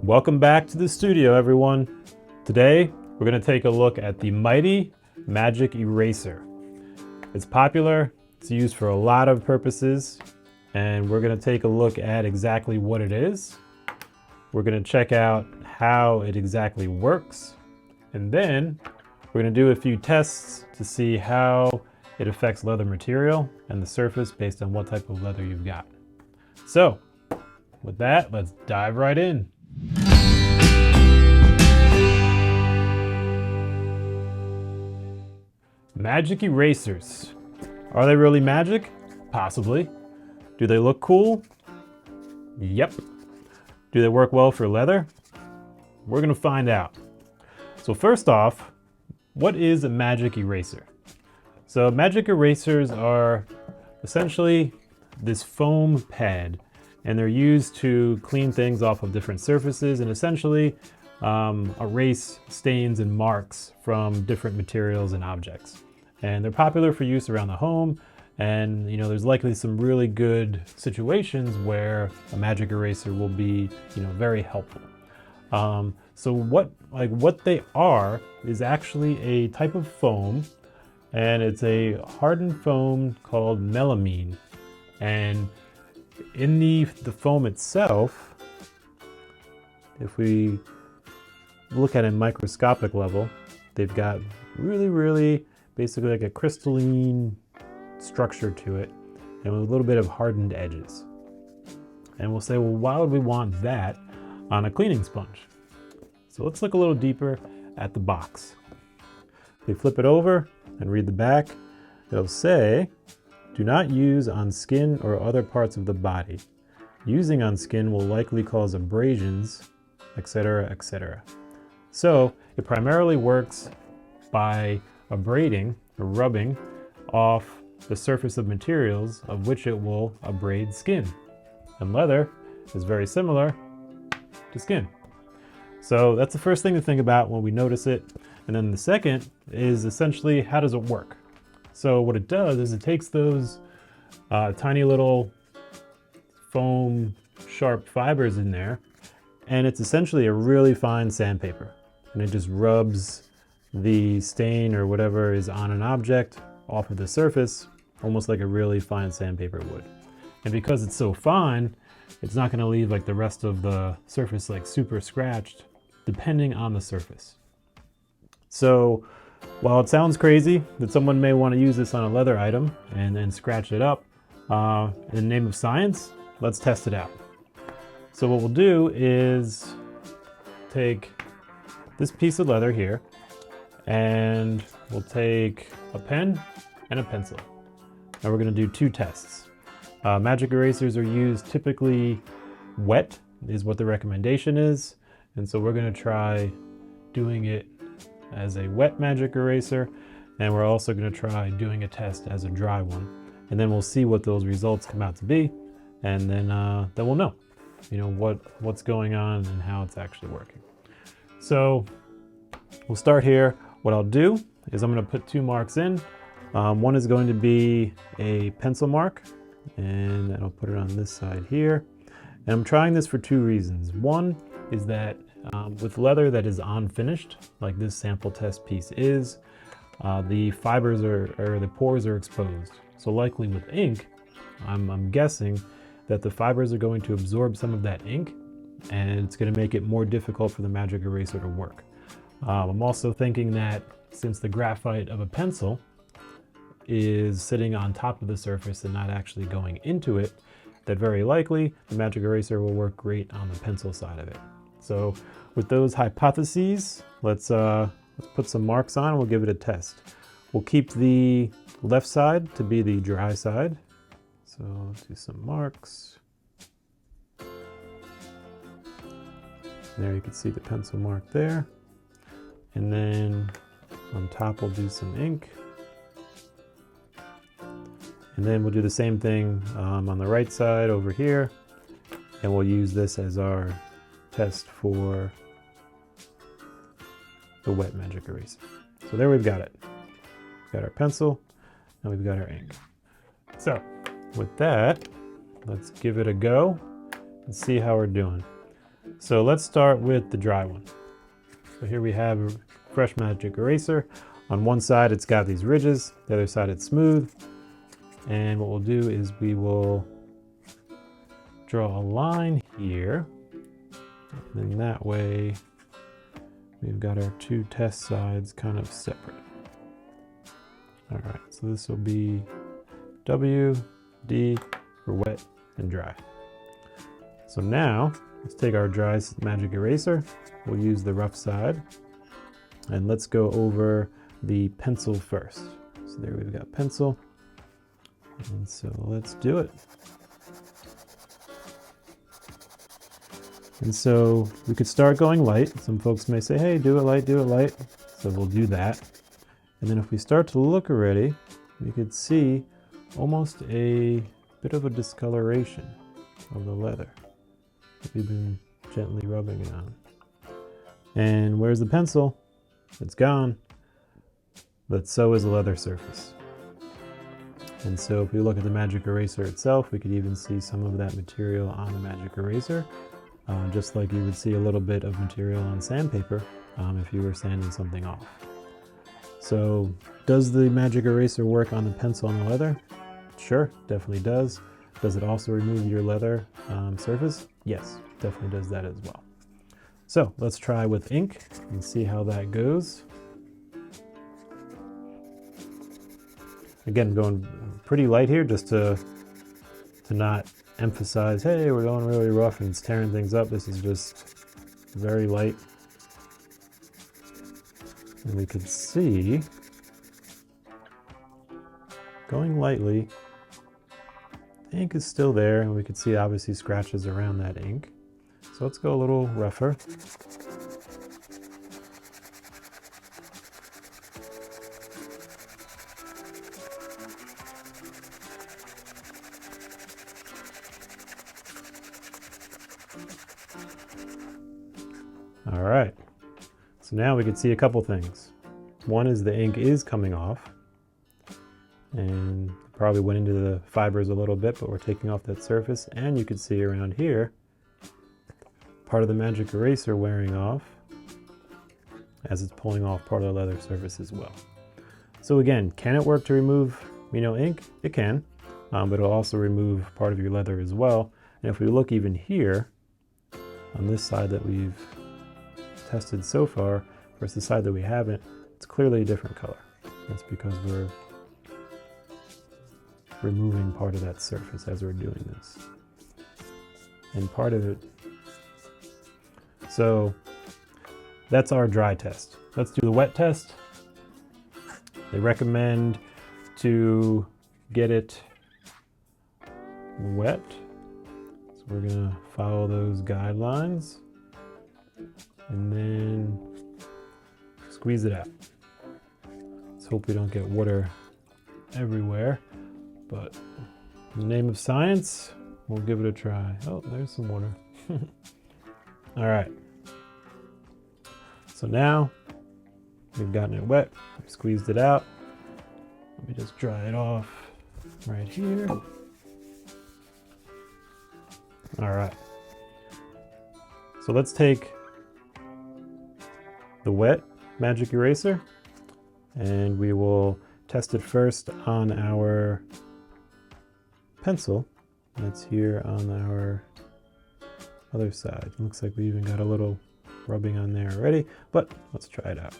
Welcome back to the studio, everyone. Today, we're going to take a look at the mighty magic eraser. It's popular, it's used for a lot of purposes, and we're going to take a look at exactly what it is. We're going to check out how it exactly works, and then we're going to do a few tests to see how it affects leather material and the surface based on what type of leather you've got. So, with that, let's dive right in. Magic erasers. Are they really magic? Possibly. Do they look cool? Yep. Do they work well for leather? We're gonna find out. So first off, what is a magic eraser? So magic erasers are essentially this foam pad, and they're used to clean things off of different surfaces and essentially erase stains and marks from different materials and objects. And they're popular for use around the home, and there's likely some really good situations where a magic eraser will be very helpful. So what they are is actually a type of foam, and it's a hardened foam called melamine. And in the foam itself, if we look at a microscopic level, they've got really basically like a crystalline structure to it and with a little bit of hardened edges. And we'll say, well, why would we want that on a cleaning sponge? So let's look a little deeper at the box. If we flip it over and read the back, it'll say, do not use on skin or other parts of the body. Using on skin will likely cause abrasions, etc., etc. So it primarily works by abrading or rubbing off the surface of materials of which it will abrade skin. And leather is very similar to skin. So that's the first thing to think about when we notice it. And then the second is essentially, how does it work? So what it does is it takes those tiny little foam sharp fibers in there, and it's essentially a really fine sandpaper. And it just rubs the stain or whatever is on an object off of the surface, almost like a really fine sandpaper would. And because it's so fine, it's not going to leave like the rest of the surface like super scratched, depending on the surface. So while it sounds crazy that someone may want to use this on a leather item and then scratch it up, in the name of science, let's test it out. So what we'll do is take this piece of leather here, and we'll take a pen and a pencil. And we're going to do two tests. Magic erasers are used typically wet, is what the recommendation is. And so we're going to try doing it as a wet magic eraser, and we're also going to try doing a test as a dry one. And then we'll see what those results come out to be, and then we'll know, what's going on and how it's actually working. So we'll start here. What I'll do is I'm going to put two marks in. One is going to be a pencil mark, and then I'll put it on this side here. And I'm trying this for two reasons. One is that with leather that is unfinished, like this sample test piece is, the fibers or the pores are exposed. So likely with ink, I'm guessing that the fibers are going to absorb some of that ink, and it's going to make it more difficult for the magic eraser to work. I'm also thinking that since the graphite of a pencil is sitting on top of the surface and not actually going into it, that very likely the magic eraser will work great on the pencil side of it. So with those hypotheses, let's put some marks on and we'll give it a test. We'll keep the left side to be the dry side. So let's do some marks. There you can see the pencil mark there. And then on top we'll do some ink. And then we'll do the same thing on the right side over here. And we'll use this as our test for the wet magic eraser. So there we've got it. We've got our pencil and we've got our ink. So with that, let's give it a go and see how we're doing. So let's start with the dry one. So here we have a fresh magic eraser. On one side it's got these ridges, the other side it's smooth. And what we'll do is we will draw a line here. And then that way we've got our two test sides kind of separate. All right, so this will be W, D for wet and dry. So now let's take our dry magic eraser. We'll use the rough side and let's go over the pencil first. So there we've got pencil. And so let's do it. And so we could start going light. Some folks may say, hey, do it light, do it light. So we'll do that. And then if we start to look already, we could see almost a bit of a discoloration of the leather that we've been gently rubbing it on. And where's the pencil? It's gone, but so is the leather surface. And so if we look at the magic eraser itself, we could even see some of that material on the magic eraser, just like you would see a little bit of material on sandpaper if you were sanding something off. So does the magic eraser work on the pencil and the leather? Sure, definitely does. Does it also remove your leather surface? Yes, definitely does that as well. So let's try with ink and see how that goes. Again, going pretty light here just to not emphasize, hey, we're going really rough and it's tearing things up. This is just very light. And we could see, going lightly, the ink is still there, and we could see obviously scratches around that ink. So let's go a little rougher. All right, so now we can see a couple things. One is the ink is coming off, and probably went into the fibers a little bit, but we're taking off that surface. And you can see around here, part of the magic eraser wearing off as it's pulling off part of the leather surface as well. So again, can it work to remove, ink? It can, but it'll also remove part of your leather as well. And if we look even here, on this side that we've tested so far versus the side that we haven't, it's clearly a different color. That's because we're removing part of that surface as we're doing this. And part of it, so that's our dry test. Let's do the wet test. They recommend to get it wet. So we're gonna follow those guidelines and then squeeze it out. Let's hope we don't get water everywhere, but in the name of science, we'll give it a try. Oh, there's some water. All right. So now we've gotten it wet, we squeezed it out. Let me just dry it off right here. All right. So let's take the wet magic eraser and we will test it first on our pencil. That's here on our other side. Looks like we even got a little rubbing on there already, but let's try it out.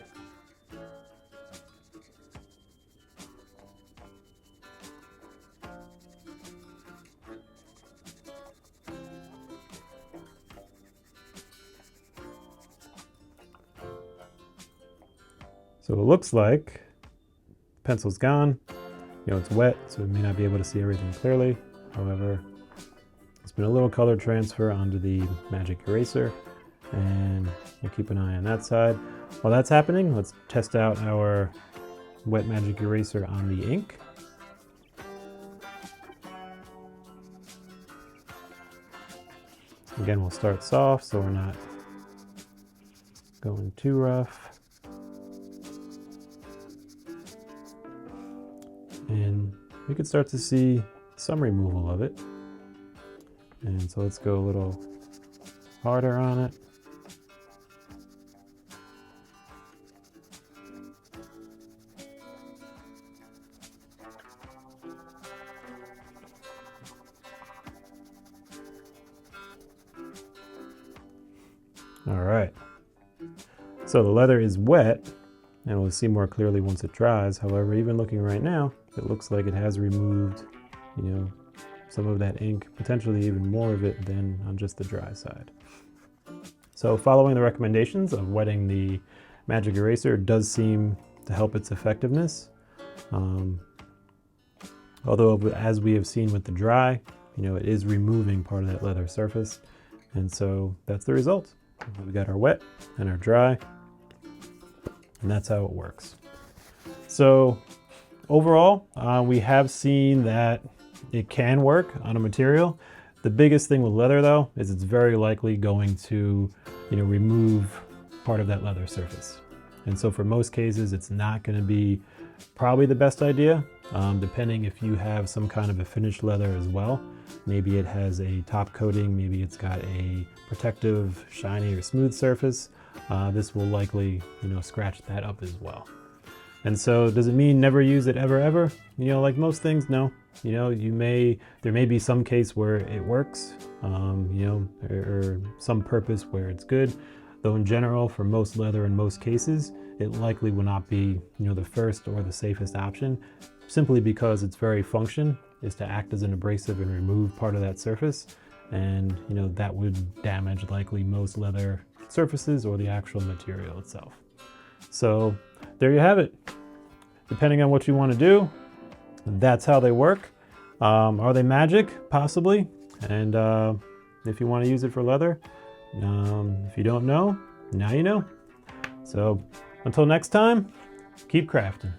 So it looks like the pencil's gone. It's wet, so we may not be able to see everything clearly. However, there's been a little color transfer onto the magic eraser, and we'll keep an eye on that side. While that's happening, let's test out our wet magic eraser on the ink. Again, we'll start soft so we're not going too rough. And we could start to see some removal of it. And so let's go a little harder on it. All right, so the leather is wet, and we'll see more clearly once it dries. However, even looking right now, it looks like it has removed, some of that ink, potentially even more of it than on just the dry side. So following the recommendations of wetting the magic eraser does seem to help its effectiveness. Although, as we have seen with the dry, it is removing part of that leather surface. And so that's the result. We've got our wet and our dry, and that's how it works. So overall, we have seen that it can work on a material. The biggest thing with leather, though, is it's very likely going to, remove part of that leather surface. And so for most cases, it's not going to be probably the best idea, depending if you have some kind of a finished leather as well. Maybe it has a top coating, maybe it's got a protective, shiny or smooth surface. This will likely, scratch that up as well. And so does it mean never use it ever? Like most things, no. There may be some case where it works, or some purpose where it's good. Though in general, for most leather in most cases, it likely will not be, the first or the safest option, simply because its very function is to act as an abrasive and remove part of that surface. And, that would damage likely most leather surfaces or the actual material itself. So there you have it. Depending on what you want to do, that's how they work. Are they magic? Possibly. And if you want to use it for leather, if you don't know, now you know. So until next time, keep crafting.